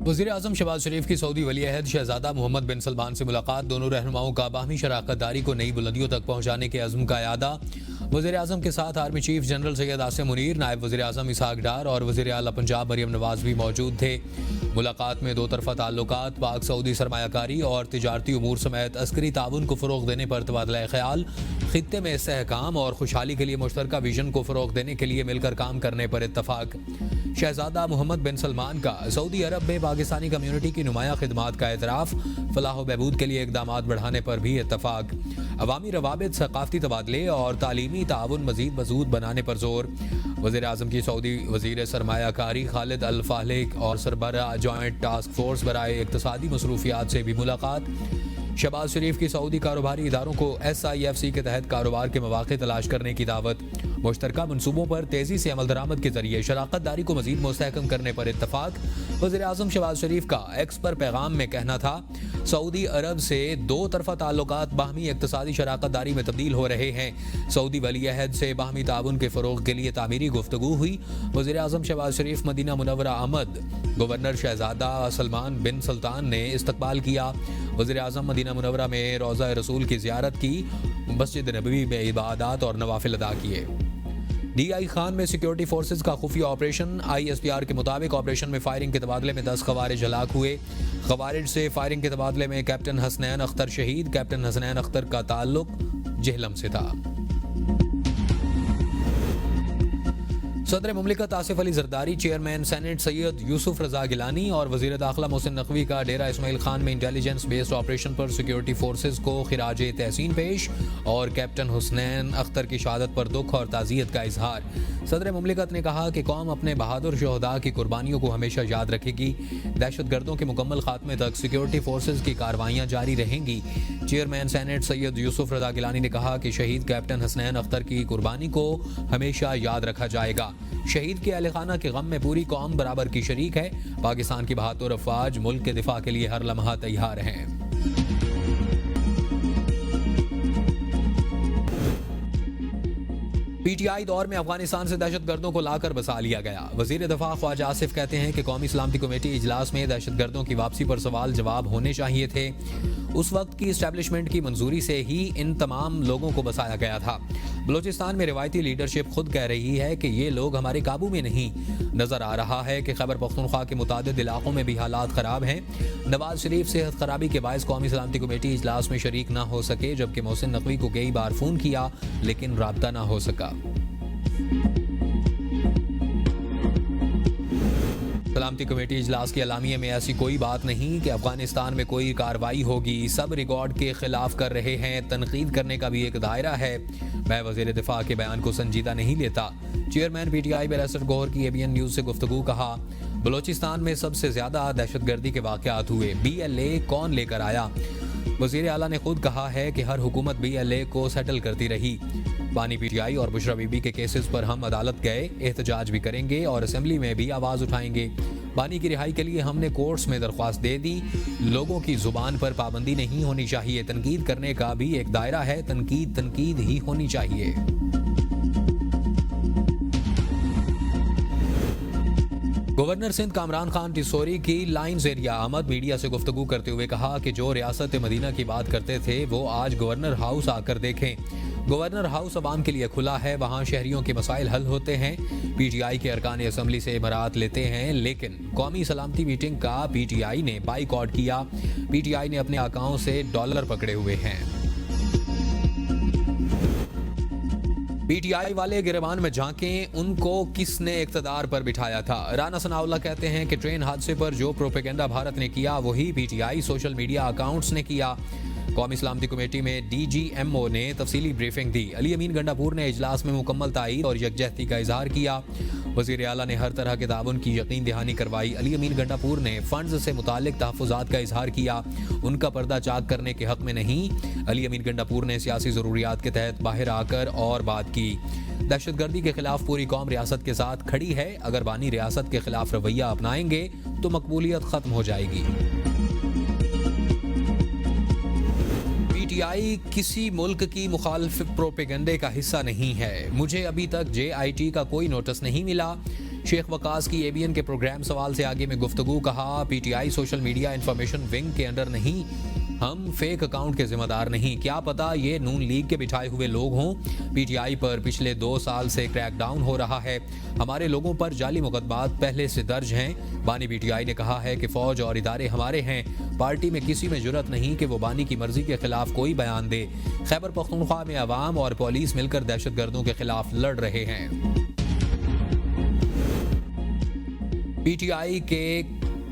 वज़ीर-ए-आज़म शहबाज शरीफ की सऊदी वली-ए-अहद शहज़ादा मोहम्मद बिन सलमान से मुलाकात। दोनों रहनुमाओं का बाहमी शराकतदारी को नई बुलंदियों तक पहुँचाने के अज़्म का इआदा। वज़ीर-ए-आज़म के साथ army chief general Syed Asim Munir, नायब वज़ीर-ए-आज़म इसहाक डार और वज़ीर आला पंजाब मरियम नवाज भी मौजूद थे। मुलाकात में दो तरफ़ा ताल्लुकात, पाक सऊदी सरमायाकारी और तिजारती उमूर समेत अस्करी ताउन को फ़रोग़ देने पर तबादला ख़याल, ख़ित्ते में इस्तेहकाम और खुशहाली के लिए मुश्तरका विजन को फ़रोग़ देने के लिए मिलकर काम करने पर इत्तफ़ाक़। शहज़ादा मोहम्मद बिन सलमान का सऊदी अरब में पाकिस्तानी कम्यूनिटी की नुमाया खिदमात का एतराफ़, फलाह बहबूद के लिए इक़दामात बढ़ाने पर भी इत्तफ़ाक़। अवामी रवाबित, सक़ाफ़ती तबादले और तालीमी ताउन मज़ीद मज़बूत बनाने पर जोर। वज़ीर-ए-आज़म की सऊदी वज़ीर सरमायाकारी खालिद अल फाहलिक और सरबराह जॉइंट टास्क फोर्स बराए इक़्तिसादी मसरूफ़ियात से भी मुलाकात। शहबाज शरीफ की सऊदी कारोबारी इदारों को SIFC के तहत कारोबार के मौक़े तलाश करने की दावत। मुश्तरका मनसूबों पर तेज़ी से अमल दरामद के जरिए शराकत दारी को मज़ीद मुस्तहकम करने पर इत्तफ़ाक़। वज़ीर-ए-आज़म शहबाज शरीफ का एक्स पर पैगाम में कहना था, सऊदी अरब से दो तरफ़ा ताल्लुकात बाहमी इक़्तिसादी शराकत दारी में तब्दील हो रहे हैं। सऊदी वली-ए-अहद से बाहमी ताउन के फ़रोग़ के लिए तामीरी गुफ्तगू हुई। वज़ीर-ए-आज़म शहबाज शरीफ मदीना मुनव्वरा आमद। गवर्नर शहज़ादा सलमान बिन सुल्तान ने इस्तकबाल किया। वज़ीर-ए-आज़म मदीना मुनव्वरा में रोज़ा रसूल की ज़ियारत की। मस्जिद नबवी में इबादत और नवाफिल अदा किए। DI खान में सिक्योरिटी फोर्सेज का खुफिया ऑपरेशन। ISPR के मुताबिक ऑपरेशन में फायरिंग के तबादले में 10 खवारिज हलाक हुए। खवारिज से फायरिंग के तबादले में कैप्टन हसनैन अख्तर शहीद। कैप्टन हसनैन अख्तर का ताल्लुक जेहलम से था। सदर मुमलिकत आसिफ अली जरदारी, चेयरमैन सेनेट सैयद यूसुफ रजा गिलानी और वज़ीर दाखिला मोहसिन नकवी का डेरा इस्माइल खान में इंटेलिजेंस बेस्ड ऑपरेशन पर सिक्योरिटी फोर्सेज को खिराज तहसीन पेश और कैप्टन हुसनैन अख्तर की शहादत पर दुख और ताज़ियत का इजहार। सदर मुमलिकत ने कहा कि कौम अपने बहादुर शहदा की कुर्बानियों को हमेशा याद रखेगी। दहशत गर्दों के मुकम्मल खात्मे तक सिक्योरिटी फोर्सेज की कार्रवाइयाँ जारी रहेंगी। चेयरमैन सेनेट सैयद यूसुफ रजा गिलानी ने कहा कि शहीद कैप्टन हसनैन अख्तर की कुर्बानी को हमेशा याद रखा जाएगा। शहीद के अहले खाना के गम में पूरी कौम बराबर की शरीक है। पाकिस्तान की बहादुर अफवाज मुल्क के दिफा के लिए हर लम्हा तैयार हैं। PTI दौर में अफगानिस्तान से दहशत गर्दों को लाकर बसा लिया गया। वजीर दफा ख्वाजा आसिफ कहते हैं कि कौमी सलामती कमेटी इजलास में दहशत गर्दों की वापसी पर सवाल जवाब होने चाहिए थे। उस वक्त की इस्टेब्लिशमेंट की मंजूरी से ही इन तमाम लोगों को बसाया गया था। बलूचिस्तान में रिवायती लीडरशिप खुद कह रही है कि ये लोग हमारे काबू में नहीं। नजर आ रहा है कि खैबर पख्तूनख्वा के मुतादिद इलाकों में भी हालात खराब हैं। नवाज शरीफ सेहत खराबी के बायस कौमी सलामती कमेटी इजलास में शरीक ना हो सके, जबकि मोहसिन नकवी को कई बार फोन किया लेकिन राब्ता ना हो सका। सलामती कमेटी इजलास के अलामिये में ऐसी कोई बात नहीं कि अफगानिस्तान में कोई कार्रवाई होगी। सब रिकॉर्ड के खिलाफ कर रहे हैं। तनकीद करने का भी एक दायरा है। मैं वज़ीर दिफा के बयान को संजीदा नहीं लेता। चेयरमैन PTI बैरिस्टर गौहर की ABN न्यूज़ से गुफ्तगू। कहा, बलोचिस्तान में सबसे ज्यादा दहशतगर्दी के वाक़यात हुए। BLA कौन लेकर आया? वज़ीर आला ने खुद कहा है कि हर हुकूमत BLA को सेटल करती रही। बानी PTI और बुशरा बीबी के केसेस पर हम अदालत गए, एहतजाज भी करेंगे और असेंबली में भी आवाज़ उठाएंगे। बानी की रिहाई के लिए हमने कोर्ट्स में दरख्वास्त दे दी। लोगों की जुबान पर पाबंदी नहीं होनी चाहिए। तनकीद करने का भी एक दायरा है। तनकीद ही होनी चाहिए। गवर्नर सिंध कामरान खान टिसोरी की लाइन्स एरिया आमद मीडिया से गुफ्तगू करते हुए कहा कि जो रियासत मदीना की बात करते थे वो आज गवर्नर हाउस आकर देखें। गवर्नर हाउस अवाम के लिए खुला है। वहाँ शहरियों के मसाइल हल होते हैं। PTI के अरकान असम्बली से इमरात लेते हैं, लेकिन कौमी सलामती मीटिंग का PTI ने बाइकआउट किया। PTI ने अपने अकाउंट से डॉलर पकड़े हुए हैं। PTI वाले गिरबान में झांकें, उनको किसने इक़्तिदार पर बिठाया था? राना सनाउल्लाह कहते हैं कि ट्रेन हादसे पर जो प्रोपेगेंडा भारत ने किया वही PTI सोशल मीडिया अकाउंट्स ने किया। कौमी सलामती कमेटी में DGMO ने तफसीली ब्रीफिंग दी। अली अमीन गंडापुर ने इजलास में मुकम्मल ताईद और यकजहती का इजहार किया। वज़ीर आला ने हर तरह के ताउन की यकीन दहानी करवाई। अली अमीन गंडापुर ने फंड्स से मुतालिक तहफ़्फ़ुज़ात का इजहार किया। उनका पर्दा चाक करने के हक में नहीं। अली अमीन गंडापुर ने सियासी ज़रूरियात के तहत बाहर आकर और बात की। दहशतगर्दी के खिलाफ पूरी कौम रियासत के साथ खड़ी है। अगर बानी रियासत के खिलाफ रवैया अपनाएंगे तो मकबूलियत खत्म हो जाएगी। PTI किसी मुल्क की मुखालिफ प्रोपेगेंडे का हिस्सा नहीं है। मुझे अभी तक JIT का कोई नोटिस नहीं मिला। शेख वकास की एबीएन के प्रोग्राम सवाल से आगे में गुफ्तगू। कहा PTI social media information wing के अंडर नहीं, हम फेक अकाउंट के जिम्मेदार नहीं। क्या पता ये नून लीग के बिठाए हुए लोग हों। पीटीआई पर पिछले 2 साल से क्रैकडाउन हो रहा है। हमारे लोगों पर जाली मुकदमात पहले से दर्ज हैं। बानी पीटीआई ने कहा है कि फौज और इदारे हमारे हैं। पार्टी में किसी में जुर्रत नहीं कि वो बानी की मर्जी के खिलाफ कोई बयान दे। खैबर पख्तूनख्वा में अवाम और पुलिस मिलकर दहशतगर्दों के खिलाफ लड़ रहे हैं। पीटीआई के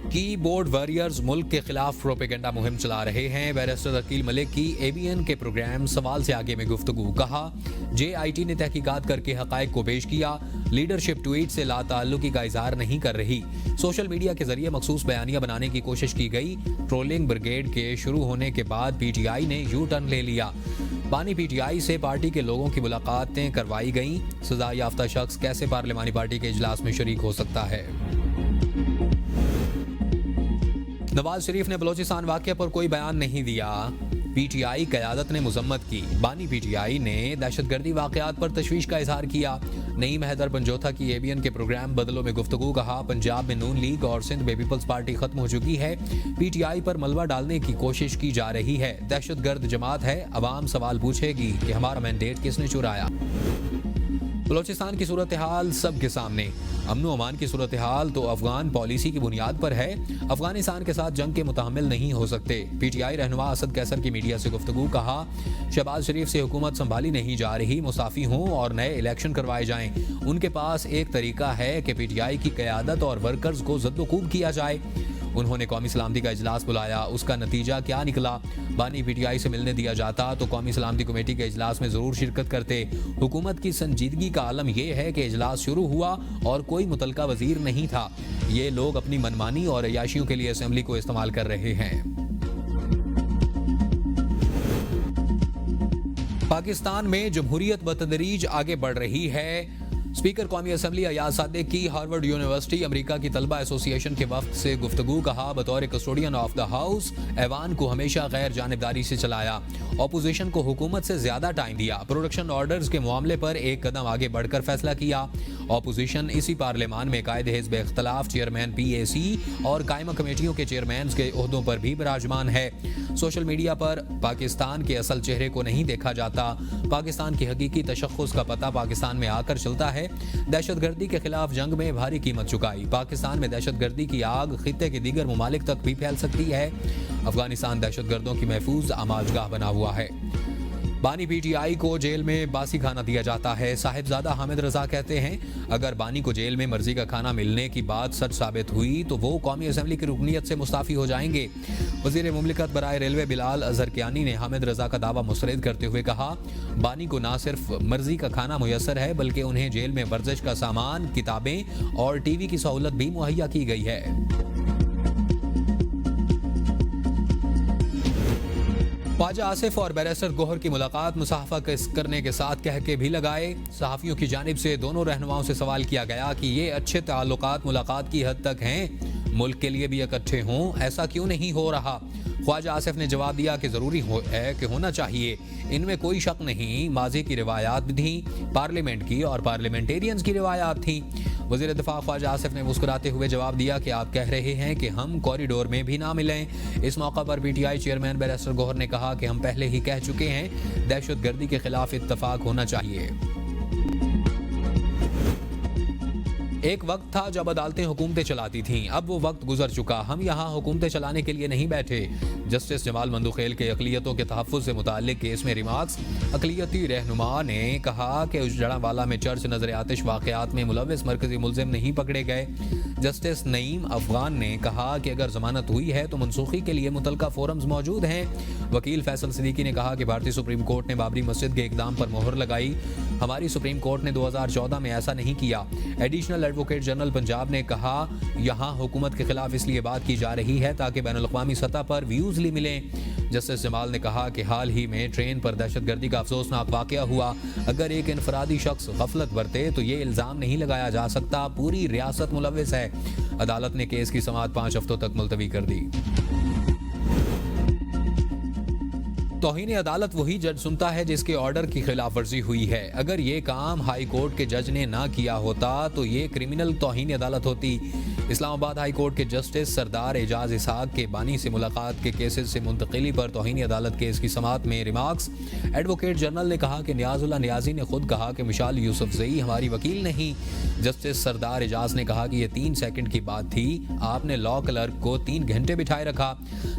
कीबोर्ड वॉरियर्स मुल्क के खिलाफ प्रोपेगेंडा मुहिम चला रहे हैं। बैरिस्टर अकील मलिक की एबीएन के प्रोग्राम सवाल से आगे में गुफ्तगू। कहा जेआईटी ने तहकीकात करके हकायक को पेश किया। लीडरशिप ट्वीट से लाताल्लुकी का इजहार नहीं कर रही। सोशल मीडिया के जरिए मखसूस बयानियां बनाने की कोशिश की गई। ट्रोलिंग ब्रिगेड के शुरू होने के बाद पीटीआई ने यू टर्न ले लिया। बानी पीटीआई से पार्टी के लोगों की मुलाकातें करवाई गईं। सजा याफ्ता शख्स कैसे पार्लिमानी पार्टी के इजलास में शरीक हो सकता है। नवाज शरीफ ने बलोचिस्तान वाक़या पर कोई बयान नहीं दिया। पीटीआई क़यादत ने मुजम्मत की। बानी पीटीआई ने दहशतगर्दी वाक़यात पर तशवीश का इजहार किया। नईम हैदर पंजोथा की एबीएन के प्रोग्राम बदलों में गुफ्तगू। कहा पंजाब में नून लीग और सिंध में पीपल्स पार्टी खत्म हो चुकी है। पीटीआई पर मलबा डालने की कोशिश की जा रही है। दहशतगर्द जमात है। अवाम सवाल पूछेगी कि हमारा मैंडेट किसने चुराया। बलोचिस्तान की सूरत हाल सबके सामने। अमन अमान की सूरत हाल तो अफगान पॉलिसी की बुनियाद पर है। अफगानिस्तान के साथ जंग के मुतहम्मिल नहीं हो सकते। पीटीआई रहनुमा असद कैसर की मीडिया से गुफ्तगू। कहा शहबाज शरीफ से हुकूमत संभाली नहीं जा रही। मुस्ताफी हों और नए इलेक्शन करवाए जाएं। उनके पास एक तरीका है कि पीटीआई की क़यादत और वर्कर्स को जद्दोकूब किया जाए। उन्होंने कौमी सलामती का इजलास बुलाया। उसका नतीजा क्या निकला। बानी पीटीआई से मिलने दिया जाता तो कौमी सलामती कमेटी के इजलास में जरूर शिरकत करते। हुकूमत की संजीदगी का आलम यह है कि इजलास शुरू हुआ और कोई मुतलका वजीर नहीं था। ये लोग अपनी मनमानी और अयाशियों के लिए असेंबली को इस्तेमाल कर रहे हैं। पाकिस्तान में जमहूरियत बतदरीज आगे बढ़ रही है। स्पीकर कौमी असम्बली अयाज सादिक की हार्वर्ड यूनिवर्सिटी अमेरिका की तलबा एसोसिएशन के वफ्द से गुफ्तगू। कहा बतौर कस्टोडियन ऑफ द हाउस ऐवान को हमेशा गैर जानिबदारी से चलाया। ऑपोजिशन को हुकूमत से ज्यादा टाइम दिया। प्रोडक्शन ऑर्डर्स के मामले पर एक कदम आगे बढ़कर फैसला किया। ऑपोजिशन इसी पार्लियामान में कायदे हिज़्ब इख्तलाफ चेयरमैन पीएसी और कायमा कमेटियों के चेयरमैन के ओहदों पर भी विराजमान है। सोशल मीडिया पर पाकिस्तान के असल चेहरे को नहीं देखा जाता। पाकिस्तान की हकीकी तशख्खुस का पता पाकिस्तान में आकर चलता है। दहशतगर्दी के खिलाफ जंग में भारी कीमत चुकाई। पाकिस्तान में दहशतगर्दी की आग खित्ते के दीगर ममालिक तक भी फैल सकती है। अफगानिस्तान दहशतगर्दों की महफूज आमाजगाह बना हुआ है। बानी पीटीआई को जेल में बासी खाना दिया जाता है। साहिबजादा हामिद रजा कहते हैं अगर बानी को जेल में मर्जी का खाना मिलने की बात सच साबित हुई तो वो कौमी असम्बली की रुकनीत से मुस्ताफी हो जाएंगे। वजीर मुमलिकत बराए रेलवे बिलाल अजहर कियानी ने हामिद रजा का दावा मुस्तरद करते हुए कहा बानी को न सिर्फ मर्जी का खाना मुयसर है बल्कि उन्हें जेल में वर्जिश का सामान, किताबें और टीवी की सहूलत भी मुहैया की गई है। ख्वाजा आसिफ और बैरिस्टर गौहर की मुलाकात मुसाफा करने के साथ कह के भी लगाए। सहाफ़ियों की जानिब से दोनों रहनुमाओं से सवाल किया गया कि ये अच्छे ताल्लुकात मुलाकात की हद तक हैं, मुल्क के लिए भी इकट्ठे हों, ऐसा क्यों नहीं हो रहा। ख्वाजा आसिफ ने जवाब दिया कि ज़रूरी है कि होना चाहिए, इनमें कोई शक नहीं। माजी की रिवायात भी थी, पार्लियामेंट की और पार्लियामेंटेरियंस की रिवायात थी। वज़ीर दिफा ख्वाजा आसिफ ने मुस्कुराते हुए जवाब दिया कि आप कह रहे हैं कि हम कॉरिडोर में भी ना मिलें। इस मौका पर पीटीआई चेयरमैन बैरिस्टर गौहर ने कहा कि हम पहले ही कह चुके हैं दहशतगर्दी के खिलाफ इत्तफाक होना चाहिए। एक वक्त था जब अदालतें हुकूमतें चलाती थीं, अब वो वक्त गुजर चुका। हम यहाँ हुकूमतें चलाने के लिए नहीं बैठे। जस्टिस जमाल मंदुखेल के अक़लियतों के तहफ़्फ़ुज़ से मुताल्लिक़ केस में रिमार्क्स। अक़लियती रहनुमा ने कहा कि जड़ावाला में चर्च नजर आतिश वाक़यात में मुलव्विस मरकज़ी मुल्ज़िम नहीं पकड़े गए। जस्टिस नईम अफ़गान ने कहा कि अगर जमानत हुई है तो मनसूखी के लिए मुतलका फोरम्स मौजूद हैं। वकील फैसल सिद्दीकी ने कहा कि भारतीय सुप्रीम कोर्ट ने बाबरी मस्जिद के इक़दाम पर मोहर लगाई। हमारी सुप्रीम कोर्ट ने 2014 में ऐसा नहीं किया। एडिशनल एडवोकेट जनरल पंजाब ने कहा यहाँ हुकूमत के खिलाफ इसलिए बात की जा रही है ताकि बैनुल-अक़वामी सतह पर व्यूज मिलें। जस्टिस जमाल ने कहा कि हाल ही में ट्रेन पर दहशतगर्दी का अफसोसनाक वाक़या हुआ। अगर एक इनफरादी शख्स गफलत बरते तो ये इल्ज़ाम नहीं लगाया जा सकता, पूरी रियासत मुलव्विस है। अदालत ने केस की समाअत 5 हफ्तों तक मुलतवी कर दी। तौहीन अदालत वही जज सुनता है जिसके ऑर्डर की खिलाफ वर्जी हुई है। अगर ये काम हाई कोर्ट के जज ने ना किया होता तो ये क्रिमिनल तौहीन अदालत होती। इस्लामाबाद हाई कोर्ट के जस्टिस सरदार एजाज इसहाक के बानी से मुलाकात के केसेस से मुंतकिली पर तौहीन अदालत केस की समाअत में रिमार्क्स। एडवोकेट जनरल ने कहा कि नियाजुल्लाह नियाजी ने खुद कहा कि मिशाल यूसुफजई हमारी वकील नहीं। जस्टिस सरदार एजाज ने कहा कि ये 3 सेकंड की बात थी, आपने लॉ क्लर्क को 3 घंटे बिठाए रखा।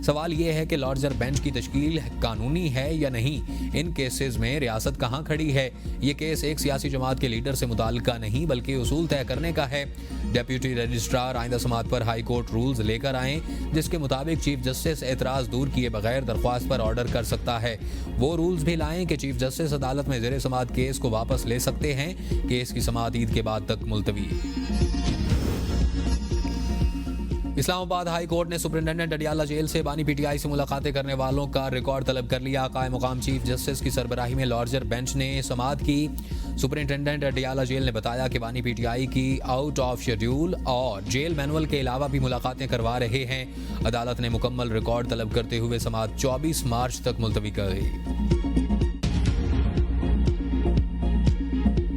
सवाल ये है कि लार्जर बेंच की तश्कील कानूनी है या नहीं। इन केसेस में रियासत कहाँ खड़ी है। ये केस एक सियासी जमात के लीडर से मुताल्लिका नहीं बल्कि उसूल तय करने का है। डेप्यूटी रजिस्ट्रार आइंदा समाअत पर हाई कोर्ट रूल्स लेकर आएं जिसके मुताबिक चीफ जस्टिस एतराज दूर किए बगैर दरख्वास्त पर ऑर्डर कर सकता है। वो रूल्स भी लाएं कि चीफ जस्टिस अदालत में ज़ेरे समाअत केस को वापस ले सकते हैं। केस की समाअत ईद के बाद तक मुलतवी। इस्लामाबाद हाई कोर्ट ने सुपरिटेंडेंट अडियाला जेल से बानी पीटीआई से मुलाकातें करने वालों का रिकॉर्ड तलब कर लिया। कायम मुकाम चीफ जस्टिस की सरबराही में लार्जर बेंच ने समाअत की। सुपरिटेंडेंट अडियाला जेल ने बताया कि बानी पीटीआई की आउट ऑफ शेड्यूल और जेल मैनुअल के अलावा भी मुलाकातें करवा रहे हैं। अदालत ने मुकम्मल रिकॉर्ड तलब करते हुए समाअत 24 मार्च तक मुलतवी कर दी।